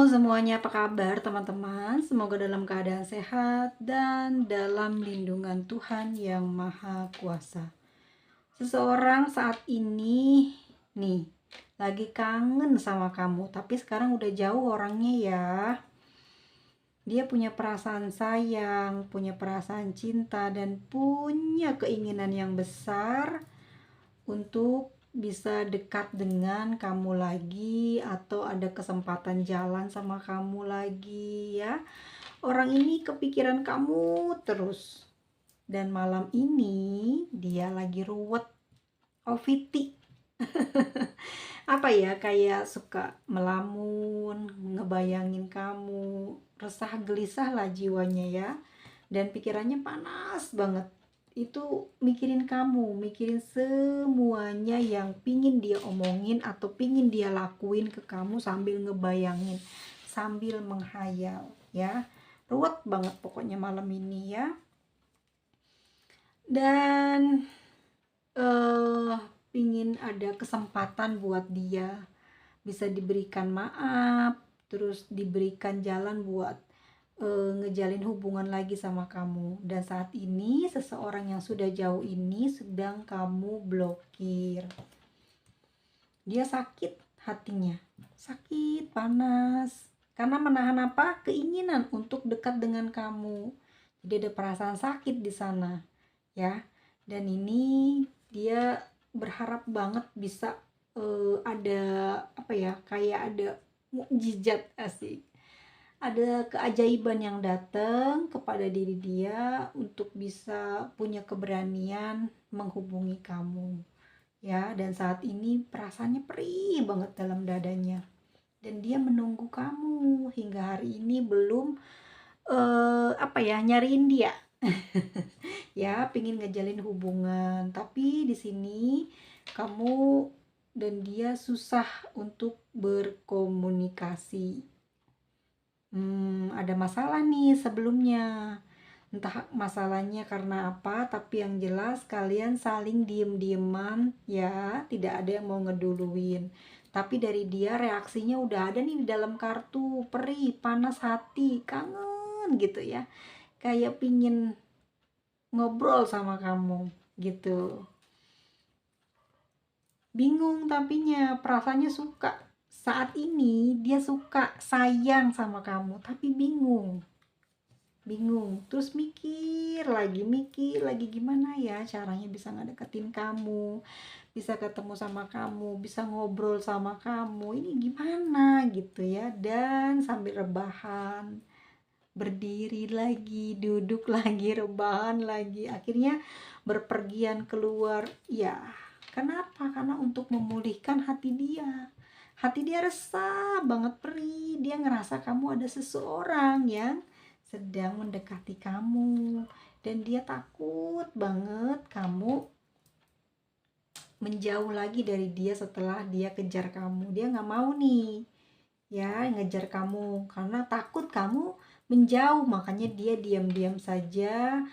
semuanya, apa kabar teman-teman? Semoga dalam keadaan sehat dan dalam lindungan Tuhan yang Maha Kuasa. Seseorang saat ini nih lagi kangen sama kamu, tapi sekarang udah jauh orangnya ya. Dia punya perasaan sayang, punya perasaan cinta, dan punya keinginan yang besar untuk bisa dekat dengan kamu lagi atau ada kesempatan jalan sama kamu lagi ya. Orang ini kepikiran kamu terus. Dan malam ini dia lagi ruwet, OVT. Apa ya, kayak suka melamun, ngebayangin kamu, resah gelisah lah jiwanya ya. Dan pikirannya panas banget. Itu mikirin kamu, mikirin semuanya yang pingin dia omongin atau pingin dia lakuin ke kamu sambil ngebayangin, sambil menghayal ya. Ruwet banget pokoknya malam ini ya. Dan pingin ada kesempatan buat dia bisa diberikan maaf, terus diberikan jalan buat ngejalin hubungan lagi sama kamu. Dan saat ini seseorang yang sudah jauh ini sedang kamu blokir. Dia sakit hatinya, sakit, panas, karena menahan apa? Keinginan untuk dekat dengan kamu. Jadi ada perasaan sakit di sana ya. Dan ini dia berharap banget bisa ada apa ya, kayak ada mukjizat, asik, ada keajaiban yang datang kepada diri dia untuk bisa punya keberanian menghubungi kamu ya. Dan saat ini perasaannya perih banget dalam dadanya, dan dia menunggu kamu hingga hari ini belum apa ya, nyariin dia. Ya, pingin ngejalin hubungan, tapi di sini kamu dan dia susah untuk berkomunikasi. Ada masalah nih sebelumnya. Entah masalahnya karena apa, tapi yang jelas kalian saling diem-dieman ya, tidak ada yang mau ngeduluin. Tapi dari dia reaksinya udah ada nih di dalam kartu, perih, panas hati, kangen gitu ya. Kayak pingin ngobrol sama kamu gitu. Bingung tapinya, perasaannya suka. Saat ini dia suka, sayang sama kamu, tapi bingung. Terus mikir lagi gimana ya caranya bisa ngedeketin kamu, bisa ketemu sama kamu, bisa ngobrol sama kamu, ini gimana gitu ya. Dan sambil rebahan, berdiri lagi, duduk lagi, rebahan lagi, akhirnya berpergian keluar ya. Kenapa? Karena untuk memulihkan hati dia. Hati dia resah banget, perih. Dia ngerasa kamu ada seseorang yang sedang mendekati kamu, dan dia takut banget kamu menjauh lagi dari dia setelah dia kejar kamu. Dia nggak mau nih ya ngejar kamu karena takut kamu menjauh, makanya dia diam-diam saja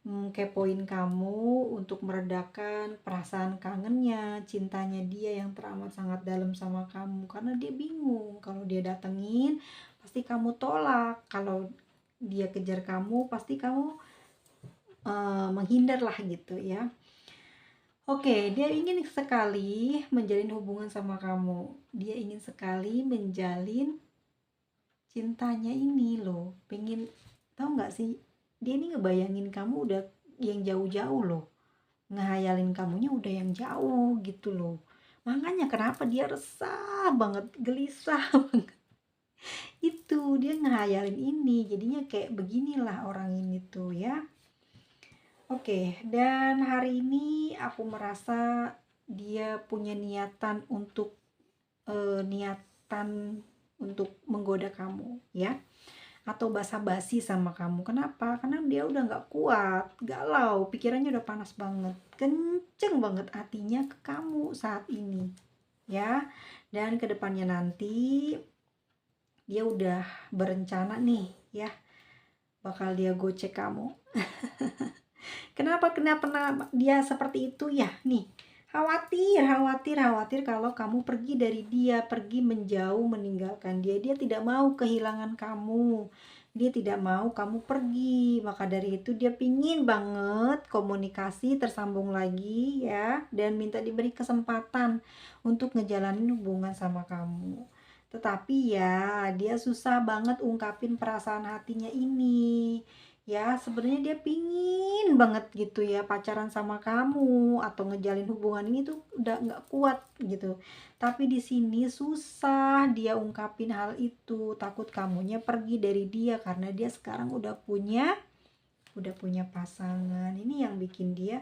kepoin kamu untuk meredakan perasaan kangennya, cintanya dia yang teramat sangat dalam sama kamu. Karena dia bingung, kalau dia datengin pasti kamu tolak, kalau dia kejar kamu pasti kamu menghindar lah gitu ya. Oke, dia ingin sekali menjalin hubungan sama kamu. Dia ingin sekali menjalin cintanya ini loh. Pengen, tahu nggak sih? Dia ini ngebayangin kamu udah yang jauh-jauh loh. Ngehayalin kamunya udah yang jauh gitu loh. Makanya kenapa dia resah banget, gelisah banget. Itu dia ngehayalin ini. Jadinya kayak beginilah orang ini tuh ya. Oke, dan hari ini aku merasa dia punya niatan untuk menggoda kamu ya, atau basa-basi sama kamu. Kenapa? Karena dia udah nggak kuat, galau, pikirannya udah panas banget, kenceng banget hatinya ke kamu saat ini ya. Dan kedepannya nanti dia udah berencana nih ya, bakal dia gocek kamu. Kenapa dia seperti itu ya? Nih, khawatir kalau kamu pergi dari dia, pergi menjauh meninggalkan dia. Dia tidak mau kehilangan kamu, dia tidak mau kamu pergi. Maka dari itu dia pingin banget komunikasi tersambung lagi ya, dan minta diberi kesempatan untuk ngejalanin hubungan sama kamu. Tetapi ya dia susah banget ungkapin perasaan hatinya ini. Ya sebenarnya dia pingin banget gitu ya pacaran sama kamu atau ngejalin hubungan ini tuh udah nggak kuat gitu, tapi di sini susah dia ungkapin hal itu, takut kamunya pergi dari dia karena dia sekarang udah punya pasangan. Ini yang bikin dia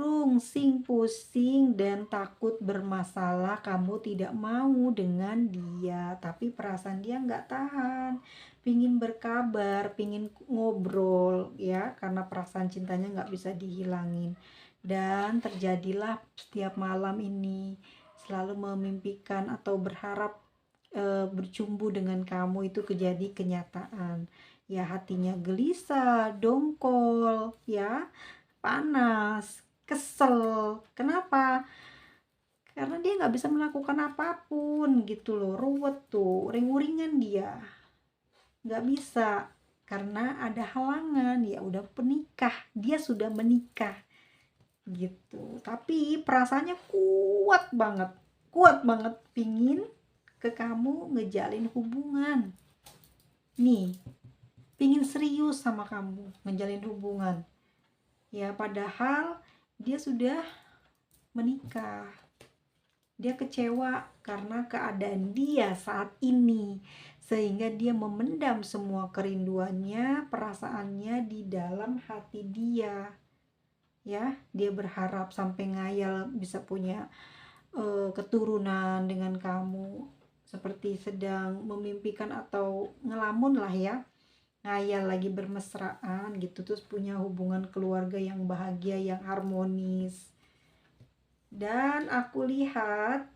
rungsing, pusing, dan takut bermasalah. Kamu tidak mau dengan dia, tapi perasaan dia nggak tahan, pingin berkabar, pingin ngobrol ya, karena perasaan cintanya nggak bisa dihilangin. Dan terjadilah setiap malam ini selalu memimpikan atau berharap bercumbu dengan kamu itu kejadi kenyataan. Ya hatinya gelisah, dongkol, ya panas, kesel. Kenapa? Karena dia nggak bisa melakukan apapun gitu loh, ruwet tuh, ring-uringan dia, nggak bisa karena ada halangan. Ya udah menikah, dia sudah menikah gitu, tapi perasaannya kuat banget pingin ke kamu ngejalin hubungan nih, pingin serius sama kamu ngejalin hubungan ya, padahal dia sudah menikah. Dia kecewa karena keadaan dia saat ini, sehingga dia memendam semua kerinduannya, perasaannya di dalam hati dia. Ya, dia berharap sampai ngayal bisa punya keturunan dengan kamu, seperti sedang memimpikan atau ngelamun lah ya, ngayal lagi bermesraan gitu, terus punya hubungan keluarga yang bahagia, yang harmonis. Dan aku lihat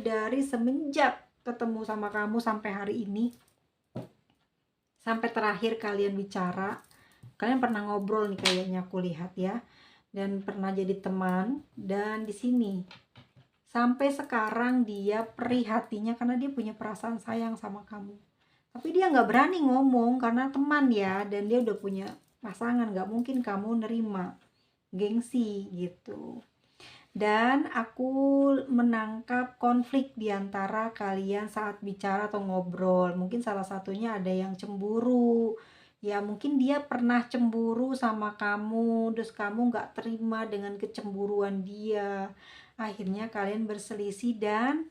dari semenjak ketemu sama kamu sampai hari ini, sampai terakhir kalian bicara, kalian pernah ngobrol nih kayaknya aku lihat ya, dan pernah jadi teman. Dan di sini sampai sekarang dia perih hatinya karena dia punya perasaan sayang sama kamu, tapi dia nggak berani ngomong karena teman ya, dan dia udah punya pasangan, nggak mungkin kamu nerima, gengsi gitu. Dan aku menangkap konflik di antara kalian saat bicara atau ngobrol. Mungkin salah satunya ada yang cemburu. Ya mungkin dia pernah cemburu sama kamu, terus kamu gak terima dengan kecemburuan dia. Akhirnya kalian berselisih dan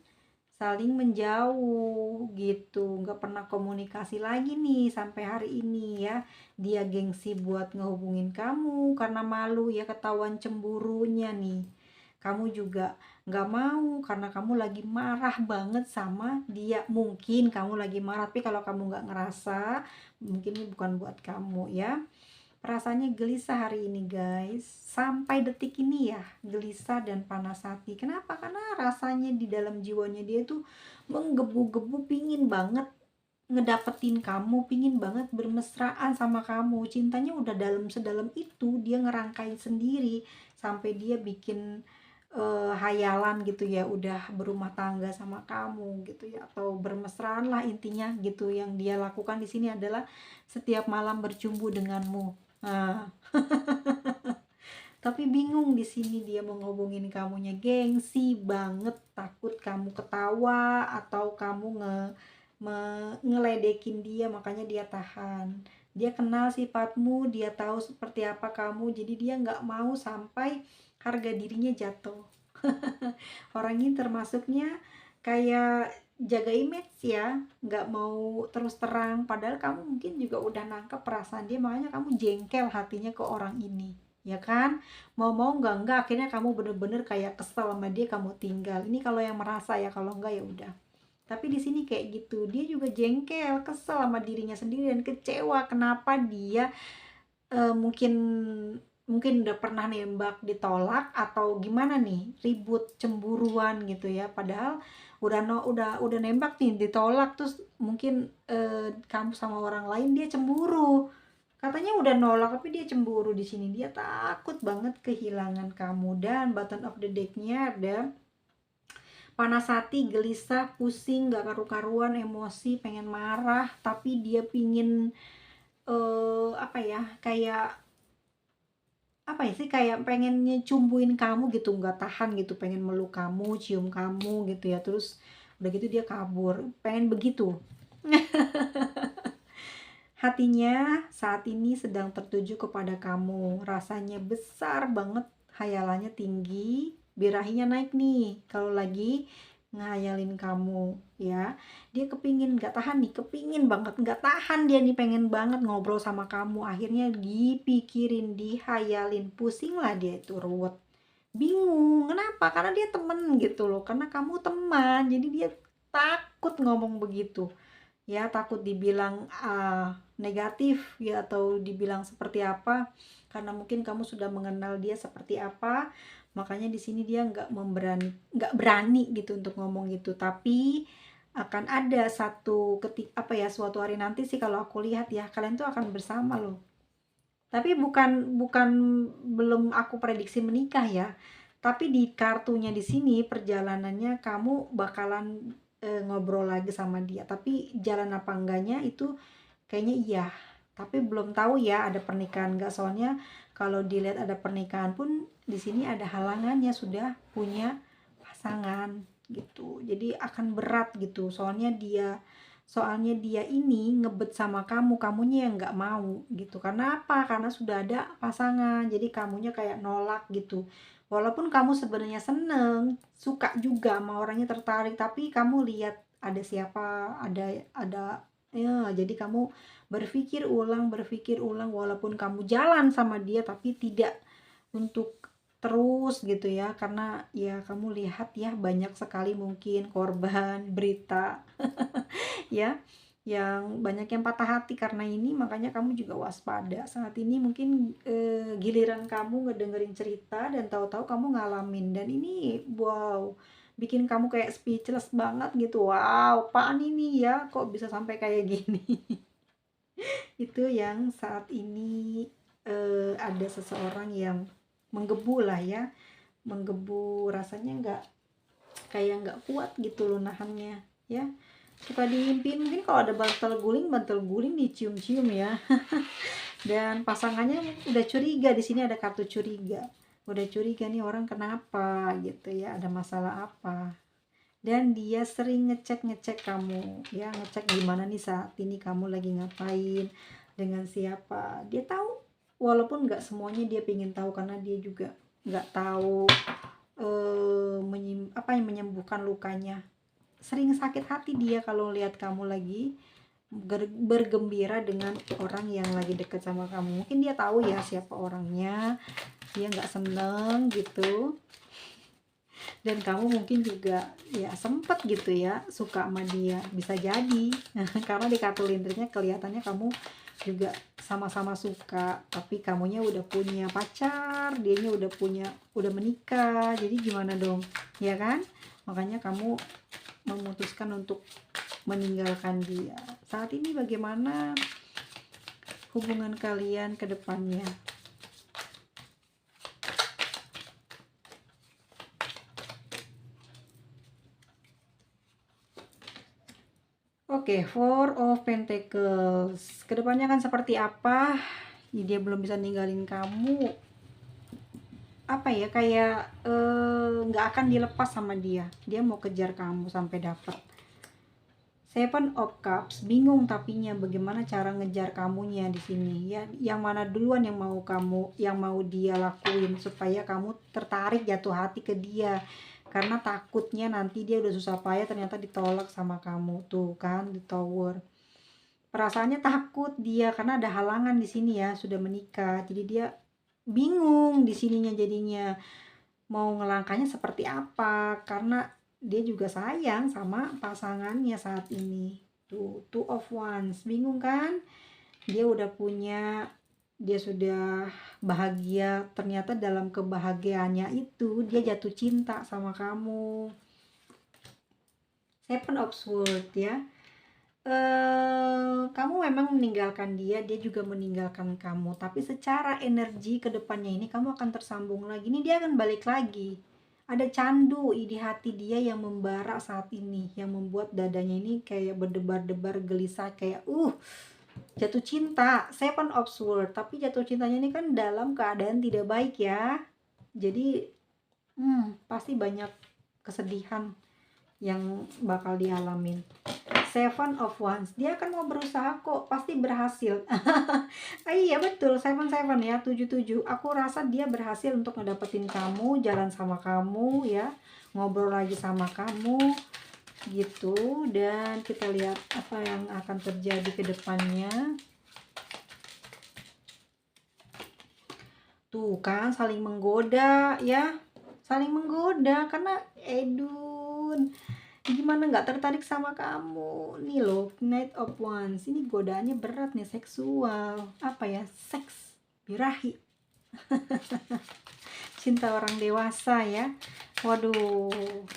saling menjauh gitu. Gak pernah komunikasi lagi nih sampai hari ini ya. Dia gengsi buat ngehubungin kamu karena malu ya ketahuan cemburunya nih. Kamu juga nggak mau karena kamu lagi marah banget sama dia. Mungkin kamu lagi marah, tapi kalau kamu nggak ngerasa, mungkin ini bukan buat kamu ya. Perasaannya gelisah hari ini guys, sampai detik ini ya, gelisah dan panas hati. Kenapa? Karena rasanya di dalam jiwanya dia tuh menggebu-gebu, pingin banget ngedapetin kamu, pingin banget bermesraan sama kamu. Cintanya udah dalam sedalam itu, dia ngerangkai sendiri sampai dia bikin hayalan gitu ya, udah berumah tangga sama kamu gitu ya, atau bermesraan lah intinya gitu. Yang dia lakukan di sini adalah setiap malam bercumbu denganmu. Nah, tapi bingung di sini dia mau ngobongin kamunya, gengsi banget, takut kamu ketawa atau kamu ngeledekin dia, makanya dia tahan. Dia kenal sifatmu, dia tahu seperti apa kamu, jadi dia nggak mau sampai harga dirinya jatuh. Orang ini termasuknya kayak jaga image ya, nggak mau terus terang, padahal kamu mungkin juga udah nangkep perasaan dia, makanya kamu jengkel hatinya ke orang ini ya kan. Mau nggak akhirnya kamu bener-bener kayak kesel sama dia, kamu tinggal. Ini kalau yang merasa ya, kalau enggak ya udah. Tapi di sini kayak gitu, dia juga jengkel, kesel sama dirinya sendiri dan kecewa kenapa dia mungkin udah pernah nembak ditolak atau gimana nih, ribut cemburuan gitu ya, padahal udah nembak nih ditolak, terus mungkin kamu sama orang lain dia cemburu. Katanya udah nolak tapi dia cemburu di sini. Dia takut banget kehilangan kamu. Dan bottom of the deck-nya ada panas hati, gelisah, pusing, gak karu-karuan, emosi, pengen marah, tapi dia pingin apa ya, kayak apa ya sih, kayak pengen nyecumbuin kamu gitu, nggak tahan gitu, pengen meluk kamu, cium kamu gitu ya, terus udah gitu dia kabur, pengen begitu. Hatinya saat ini sedang tertuju kepada kamu, rasanya besar banget, hayalannya tinggi, birahinya naik nih kalau lagi ngayalin kamu ya. Dia kepingin, gak tahan nih, kepingin banget, gak tahan dia nih, pengen banget ngobrol sama kamu. Akhirnya dipikirin, dihayalin, pusing lah dia itu, ruwet, bingung. Kenapa? Karena dia temen gitu loh, karena kamu teman, jadi dia takut ngomong begitu ya, takut dibilang negatif ya, atau dibilang seperti apa, karena mungkin kamu sudah mengenal dia seperti apa. Makanya di sini dia nggak berani gitu untuk ngomong gitu. Tapi akan ada satu suatu hari nanti sih, kalau aku lihat ya, kalian tuh akan bersama loh. Tapi bukan bukan belum aku prediksi menikah ya. Tapi di kartunya di sini perjalanannya kamu bakalan ngobrol lagi sama dia. Tapi jalan apa enggaknya itu kayaknya iya. Tapi belum tahu ya ada pernikahan enggak. Soalnya kalau dilihat ada pernikahan pun di sini ada halangannya, sudah punya pasangan gitu. Jadi akan berat gitu. Soalnya dia ini ngebet sama kamu, kamunya yang nggak mau gitu. Karena apa? Karena sudah ada pasangan, jadi kamunya kayak nolak gitu. Walaupun kamu sebenarnya seneng, suka juga sama orangnya, tertarik, tapi kamu lihat ada siapa, ada ya, jadi kamu berpikir ulang, walaupun kamu jalan sama dia, tapi tidak untuk terus gitu ya, karena ya kamu lihat ya banyak sekali mungkin korban berita ya, yang banyak yang patah hati karena ini. Makanya kamu juga waspada saat ini. Mungkin giliran kamu ngedengerin cerita dan tahu-tahu kamu ngalamin, dan ini wow, bikin kamu kayak speechless banget gitu. Wow, apaan ini ya, kok bisa sampai kayak gini. Itu yang saat ini ada seseorang yang menggebu lah ya, menggebu, rasanya nggak kuat gitu loh nahannya ya. Suka diimpiin, mungkin kalau ada bantal guling dicium-cium ya. Dan pasangannya udah curiga, di sini ada kartu curiga, udah curiga nih orang kenapa gitu ya, ada masalah apa. Dan dia sering ngecek kamu ya, ngecek gimana nih saat ini kamu lagi ngapain, dengan siapa. Dia tahu, walaupun nggak semuanya dia pingin tahu, karena dia juga nggak tahu apa yang menyembuhkan lukanya. Sering sakit hati dia kalau lihat kamu lagi bergembira dengan orang yang lagi deket sama kamu. Mungkin dia tahu ya siapa orangnya, dia nggak seneng gitu. Dan kamu mungkin juga ya sempet gitu ya suka sama dia, bisa jadi. Karena di kartu linternya kelihatannya kamu juga sama-sama suka, tapi kamunya udah punya pacar, dianya udah menikah, jadi gimana dong, ya kan? Makanya kamu memutuskan untuk meninggalkan dia. Saat ini bagaimana hubungan kalian ke depannya? Oke, Four of Pentacles. Kedepannya kan seperti apa? Dia belum bisa ninggalin kamu. Apa ya, kayak nggak akan dilepas sama dia. Dia mau kejar kamu sampai dapat. Seven of Cups, bingung tapinya bagaimana cara ngejar kamunya di sini ya. Yang mana duluan yang mau dia lakuin supaya kamu tertarik, jatuh hati ke dia. Karena takutnya nanti dia udah susah payah ternyata ditolak sama kamu. Tuh kan di Tower. Perasaannya takut dia karena ada halangan di sini ya, sudah menikah. Jadi dia bingung di sininya, jadinya mau ngelangkahnya seperti apa, karena dia juga sayang sama pasangannya saat ini. Tuh, Two of Wands, bingung kan? Dia sudah bahagia, ternyata dalam kebahagiaannya itu dia jatuh cinta sama kamu. Seven of Swords ya. kamu memang meninggalkan dia, dia juga meninggalkan kamu, tapi secara energi ke depannya ini kamu akan tersambung lagi. Ini dia akan balik lagi. Ada candu di hati dia yang membara saat ini, yang membuat dadanya ini kayak berdebar-debar gelisah, kayak jatuh cinta. Seven of Swords, tapi jatuh cintanya ini kan dalam keadaan tidak baik ya. Jadi pasti banyak kesedihan yang bakal dialamin. Seven of Wands, dia akan mau berusaha kok, pasti berhasil. Iya betul, seven ya, 77. Aku rasa dia berhasil untuk ngedapetin kamu, jalan sama kamu ya, ngobrol lagi sama kamu gitu. Dan kita lihat apa yang akan terjadi ke depannya. Tuh kan, saling menggoda ya, saling menggoda karena Edun gimana nggak tertarik sama kamu nih loh. Knight of Wands ini godaannya berat nih, seksual, apa ya, seks birahi. Cinta orang dewasa ya. Waduh,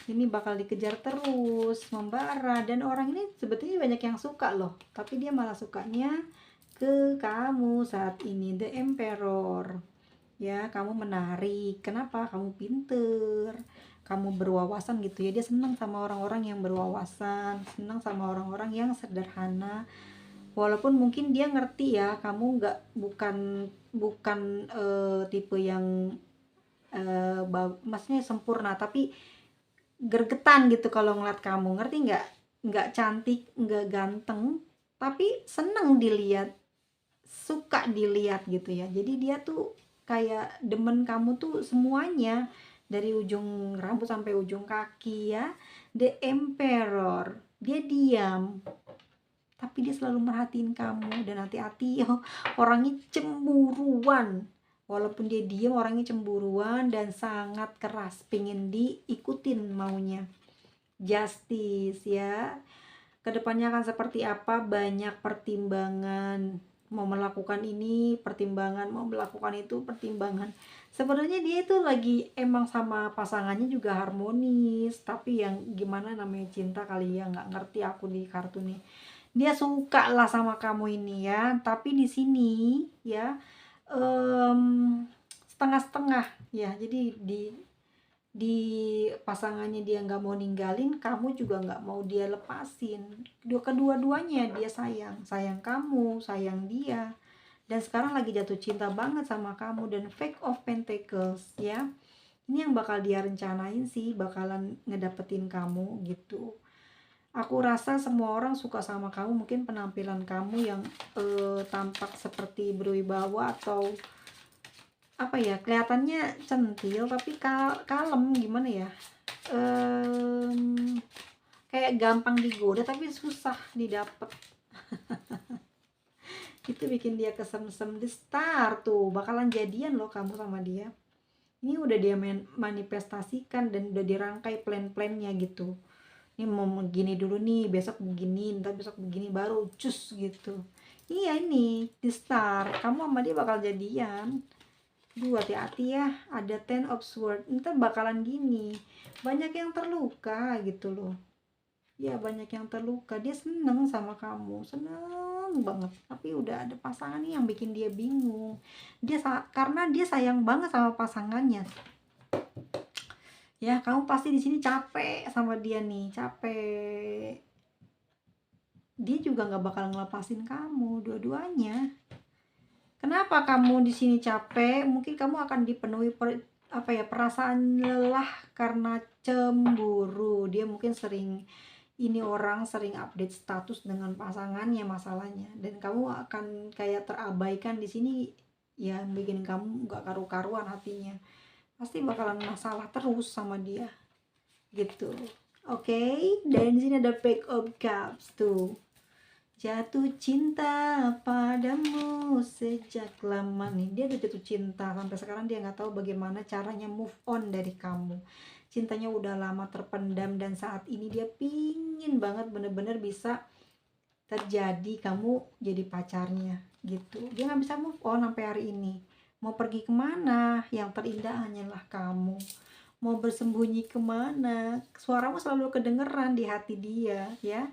ini bakal dikejar terus, membara, dan orang ini sebetulnya banyak yang suka loh, tapi dia malah sukanya ke kamu saat ini. The Emperor ya, kamu menarik, kenapa? Kamu pinter, kamu berwawasan gitu ya. Dia senang sama orang-orang yang berwawasan, senang sama orang-orang yang sederhana, walaupun mungkin dia ngerti ya kamu bukan tipe yang maksudnya sempurna, tapi gergetan gitu kalau ngeliat kamu, ngerti nggak cantik, nggak ganteng, tapi seneng dilihat, suka dilihat gitu ya. Jadi dia tuh kayak demen kamu tuh semuanya, dari ujung rambut sampai ujung kaki ya. The Emperor, dia diam tapi dia selalu merhatiin kamu. Dan hati-hati orangnya cemburuan, walaupun dia diam orangnya cemburuan dan sangat keras, pengen diikutin maunya. Justice ya, kedepannya akan seperti apa, banyak pertimbangan, mau melakukan ini pertimbangan, mau melakukan itu pertimbangan. Sebenarnya dia itu lagi emang sama pasangannya juga harmonis, tapi yang gimana namanya cinta kali ya, nggak ngerti aku di kartu nih. Dia suka lah sama kamu ini ya, tapi di sini ya setengah-setengah ya. Jadi di pasangannya dia nggak mau ninggalin, kamu juga nggak mau dia lepasin. Kedua-duanya dia sayang kamu, sayang dia, dan sekarang lagi jatuh cinta banget sama kamu. Dan Fake of Pentacles ya, ini yang bakal dia rencanain sih, bakalan ngedapetin kamu gitu. Aku rasa semua orang suka sama kamu, mungkin penampilan kamu yang tampak seperti berwibawa, atau apa ya, kelihatannya centil tapi kalem, gimana ya, kayak gampang digoda tapi susah didapet. Itu bikin dia kesemsem. The Star tuh, bakalan jadian loh kamu sama dia. Ini udah dia manifestasikan dan udah dirangkai plan-plannya gitu. Ini mau begini dulu nih, besok begini, ntar besok begini, baru cus gitu. Iya, ini The Star, kamu sama dia bakal jadian. Hati-hati ya, ada Ten of Swords, ntar bakalan gini, banyak yang terluka gitu loh ya, banyak yang terluka. Dia seneng sama kamu, seneng banget, tapi udah ada pasangan nih yang bikin dia bingung. Karena dia sayang banget sama pasangannya ya. Kamu pasti di sini capek sama dia nih, capek. Dia juga nggak bakal ngelepasin kamu, dua-duanya. Kenapa kamu di sini capek? Mungkin kamu akan dipenuhi perasaan lelah karena cemburu. Dia mungkin sering orang sering update status dengan pasangannya masalahnya, dan kamu akan kayak terabaikan di sini ya, bikin kamu nggak karu-karuan hatinya. Pasti bakalan masalah terus sama dia gitu. Oke, dan di sini ada Page of Cups tuh. Jatuh cinta padamu sejak lama nih. Dia udah jatuh cinta sampai sekarang, dia nggak tahu bagaimana caranya move on dari kamu. Cintanya udah lama terpendam, dan saat ini dia pingin banget bener-bener bisa terjadi kamu jadi pacarnya gitu. Dia nggak bisa move on sampai hari ini. Mau pergi kemana? Yang terindah hanyalah kamu. Mau bersembunyi kemana? Suaramu selalu kedengeran di hati dia ya.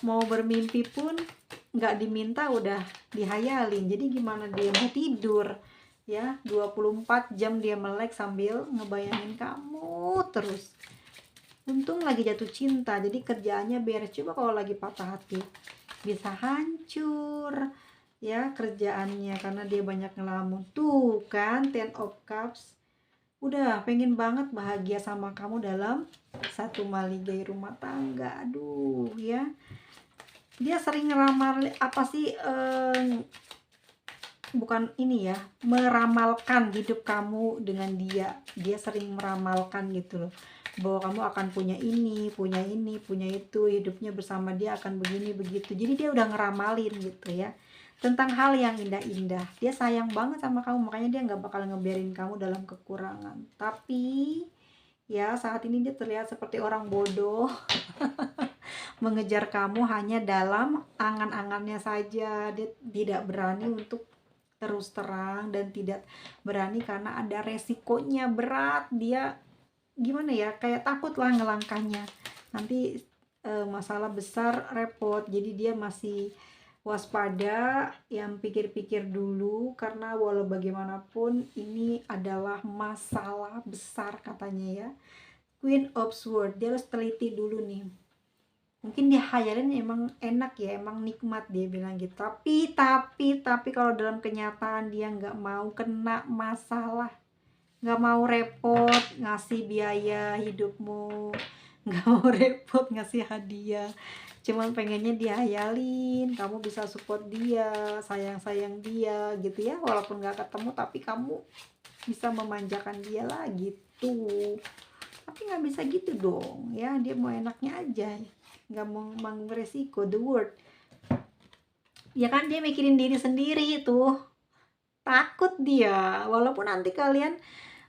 Mau bermimpi pun nggak diminta udah dihayalin. Jadi gimana dia mau tidur ya, 24 jam dia melek sambil ngebayangin kamu terus. Untung lagi jatuh cinta, jadi kerjaannya beres. Coba kalau lagi patah hati, bisa hancur ya kerjaannya karena dia banyak ngelamun. Tuh kan, Ten of Cups. Udah pengen banget bahagia sama kamu dalam satu maligai rumah tangga. Aduh ya. Dia sering ngeramal apa sih, bukan ini ya, meramalkan hidup kamu dengan dia. Dia sering meramalkan gitu loh, bahwa kamu akan punya ini, punya itu, hidupnya bersama dia akan begini begitu. Jadi dia udah ngeramalin gitu ya, tentang hal yang indah-indah. Dia sayang banget sama kamu, makanya dia nggak bakal ngebiarin kamu dalam kekurangan. Tapi ya saat ini dia terlihat seperti orang bodoh. Mengejar kamu hanya dalam angan-angannya saja. Dia tidak berani untuk terus terang dan tidak berani karena ada resikonya berat. Dia gimana ya, kayak takut lah ngelangkahnya, nanti masalah besar, repot. Jadi dia masih waspada, yang pikir-pikir dulu karena walau bagaimanapun ini adalah masalah besar katanya ya. Queen of Swords, dia harus teliti dulu nih. Mungkin dia hayalin emang enak ya, emang nikmat, dia bilang gitu. Tapi kalau dalam kenyataan dia nggak mau kena masalah, nggak mau repot ngasih biaya hidupmu, nggak mau repot ngasih hadiah, cuman pengennya dihayalin kamu bisa support dia, sayang dia gitu ya, walaupun nggak ketemu tapi kamu bisa memanjakan dia lah gitu. Tapi nggak bisa gitu dong ya, dia mau enaknya aja, nggak mau manggung resiko. The word ya kan, dia mikirin diri sendiri tuh, takut dia. Walaupun nanti kalian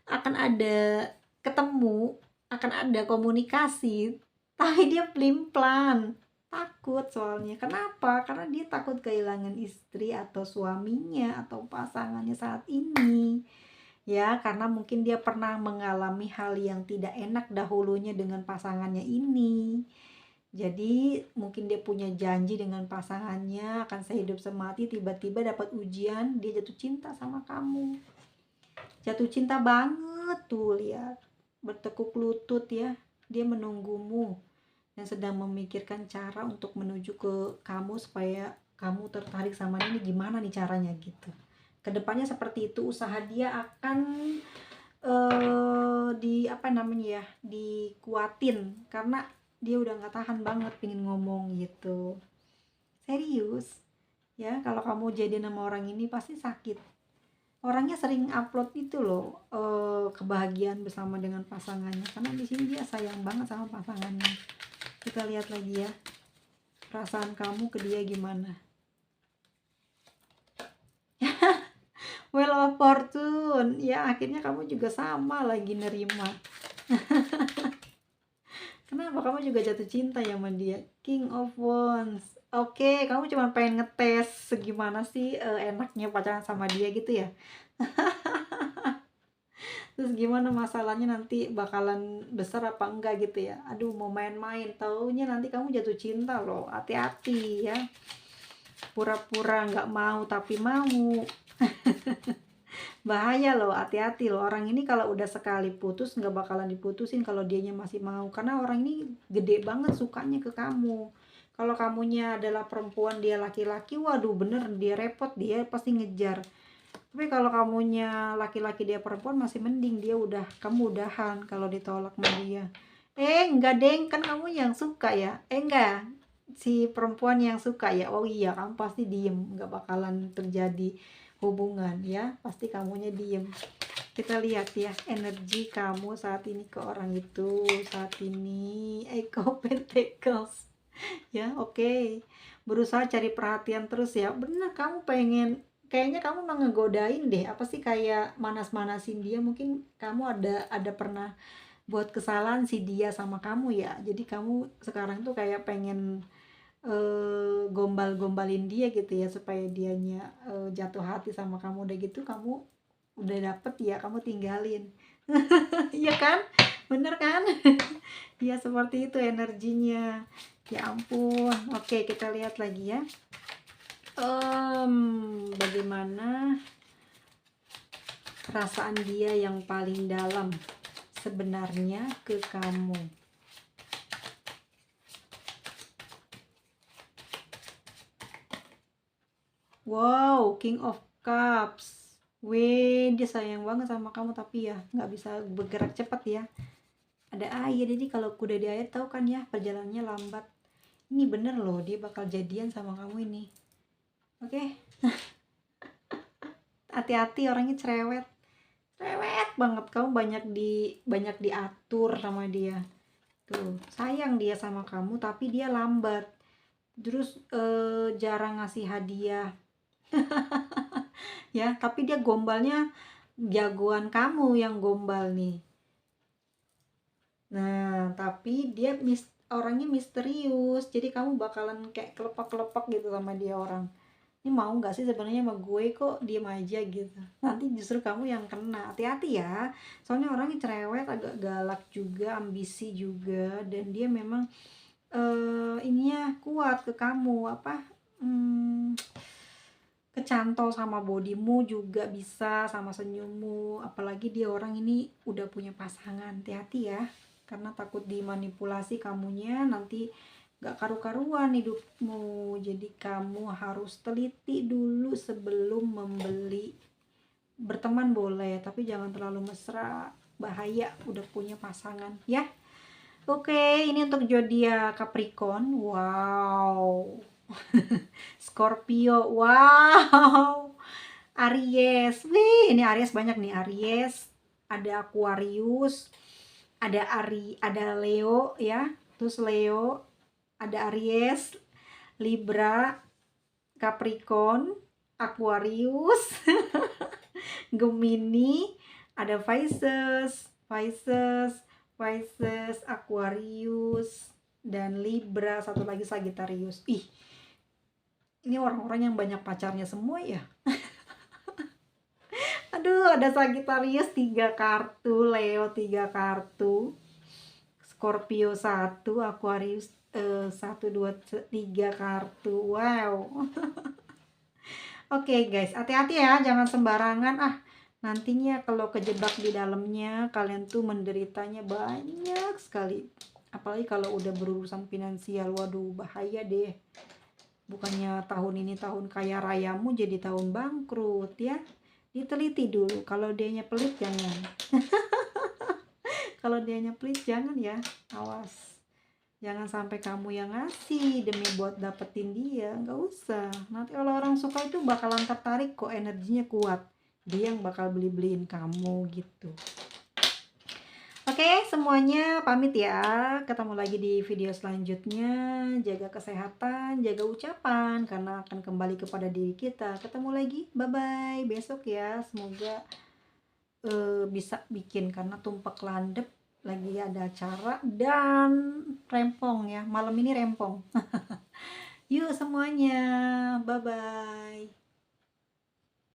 akan ada ketemu, akan ada komunikasi, tapi dia pelin-pelan, takut soalnya. Kenapa? Karena dia takut kehilangan istri atau suaminya atau pasangannya saat ini ya, karena mungkin dia pernah mengalami hal yang tidak enak dahulunya dengan pasangannya ini. Jadi mungkin dia punya janji dengan pasangannya akan sehidup semati, tiba-tiba dapat ujian, dia jatuh cinta sama kamu. Jatuh cinta banget tuh, lihat, bertekuk lutut ya, dia menunggumu dan sedang memikirkan cara untuk menuju ke kamu supaya kamu tertarik sama dia. Ini gimana nih caranya gitu. Kedepannya seperti itu, usaha dia akan di apa namanya ya, dikuatin karena dia udah nggak tahan banget pengen ngomong gitu. Serius ya, kalau kamu jadi nama orang ini pasti sakit. Orangnya sering upload itu loh, kebahagiaan bersama dengan pasangannya, karena di sini dia sayang banget sama pasangannya. Kita lihat lagi ya, perasaan kamu ke dia gimana. Wheel of Fortune ya, akhirnya kamu juga sama lagi nerima. Kenapa kamu juga jatuh cinta ya sama dia. King of Wands. Oke, kamu cuma pengen ngetes segimana sih enaknya pacaran sama dia gitu ya. Terus gimana masalahnya, nanti bakalan besar apa enggak gitu ya. Aduh, mau main-main, taunya nanti kamu jatuh cinta loh. Hati-hati ya, pura-pura nggak mau tapi mau. Bahaya loh, hati-hati loh. Orang ini kalau udah sekali putus nggak bakalan diputusin kalau dianya masih mau, karena orang ini gede banget sukanya ke kamu. Kalau kamunya adalah perempuan, dia laki-laki, waduh bener dia repot, dia pasti ngejar. Tapi kalau kamunya laki-laki dia perempuan masih mending, dia udah, kamu udahan kalau ditolak sama dia. Enggak deng, kan kamu yang suka ya. Enggak, si perempuan yang suka ya. Oh iya, kamu pasti diem, nggak bakalan terjadi hubungan ya, pasti kamunya diem. Kita lihat ya energi kamu saat ini ke orang itu. Saat ini Echo Pentacles ya, oke. Berusaha cari perhatian terus ya, bener kamu pengen, kayaknya kamu mau ngegodain deh, apa sih, kayak manas-manasin dia. Mungkin kamu ada pernah buat kesalahan si dia sama kamu ya, jadi kamu sekarang tuh kayak pengen gombal-gombalin dia gitu ya, supaya dianya jatuh hati sama kamu. Udah gitu kamu udah dapet ya kamu tinggalin. Iya kan? Bener kan? Ya seperti itu energinya. Ya ampun. Oke, kita lihat lagi ya. Bagaimana perasaan dia yang paling dalam sebenarnya ke kamu. Wow, King of Cups. Weh, dia sayang banget sama kamu tapi ya nggak bisa bergerak cepat ya. Ada air, jadi kalau kuda di air tahu kan ya perjalanannya lambat. Ini bener loh, dia bakal jadian sama kamu ini. Oke. Hati-hati, orangnya cerewet. Cerewet banget, kamu banyak diatur sama dia. Tuh, sayang dia sama kamu tapi dia lambat. Terus jarang ngasih hadiah. Ya, tapi dia gombalnya jagoan kamu yang gombal nih. Nah, tapi dia orangnya misterius. Jadi kamu bakalan kayak kelepak-kelepak gitu sama dia orang. Ini mau nggak sih sebenarnya sama gue, kok diem aja gitu. Nanti justru kamu yang kena. Hati-hati ya. Soalnya orangnya cerewet, agak galak juga, ambisi juga, dan dia memang ininya kuat ke kamu apa? Kecantol sama bodimu juga bisa, sama senyummu, apalagi dia orang ini udah punya pasangan. Hati-hati ya, karena takut dimanipulasi kamunya, nanti gak karu-karuan hidupmu. Jadi kamu harus teliti dulu sebelum membeli. Berteman boleh, tapi jangan terlalu mesra, bahaya udah punya pasangan ya. Oke, ini untuk zodiak Capricorn. Wow. Scorpio, wow. Aries, wih, ini Aries banyak nih. Aries, ada Aquarius, ada Leo ya, terus Leo, ada Aries, Libra, Capricorn, Aquarius, Gemini, ada Pisces, Aquarius, dan Libra, satu lagi Sagittarius. Ih, ini orang-orang yang banyak pacarnya semua ya. Aduh, ada Sagittarius 3 kartu, Leo 3 kartu, Scorpio 1, Aquarius 1, 2, 3 kartu. Wow. Oke guys, hati-hati ya, jangan sembarangan. Nantinya kalau kejebak di dalamnya, kalian tuh menderitanya banyak sekali. Apalagi kalau udah berurusan finansial, waduh bahaya deh. Bukannya tahun ini tahun kaya rayamu, jadi tahun bangkrut ya. Diteliti dulu, kalau dianya pelit jangan. Kalau dianya pelit jangan ya, awas. Jangan sampai kamu yang ngasih demi buat dapetin dia, nggak usah. Nanti kalau orang suka itu bakalan tertarik kok, energinya kuat. Dia yang bakal beli-beliin kamu gitu. Oke, semuanya pamit ya. Ketemu lagi di video selanjutnya. Jaga kesehatan, jaga ucapan, karena akan kembali kepada diri kita. Ketemu lagi, bye-bye. Besok ya, semoga bisa bikin, karena tumpak landep lagi ada acara dan rempong ya. Malam ini rempong. Yuk semuanya, bye-bye.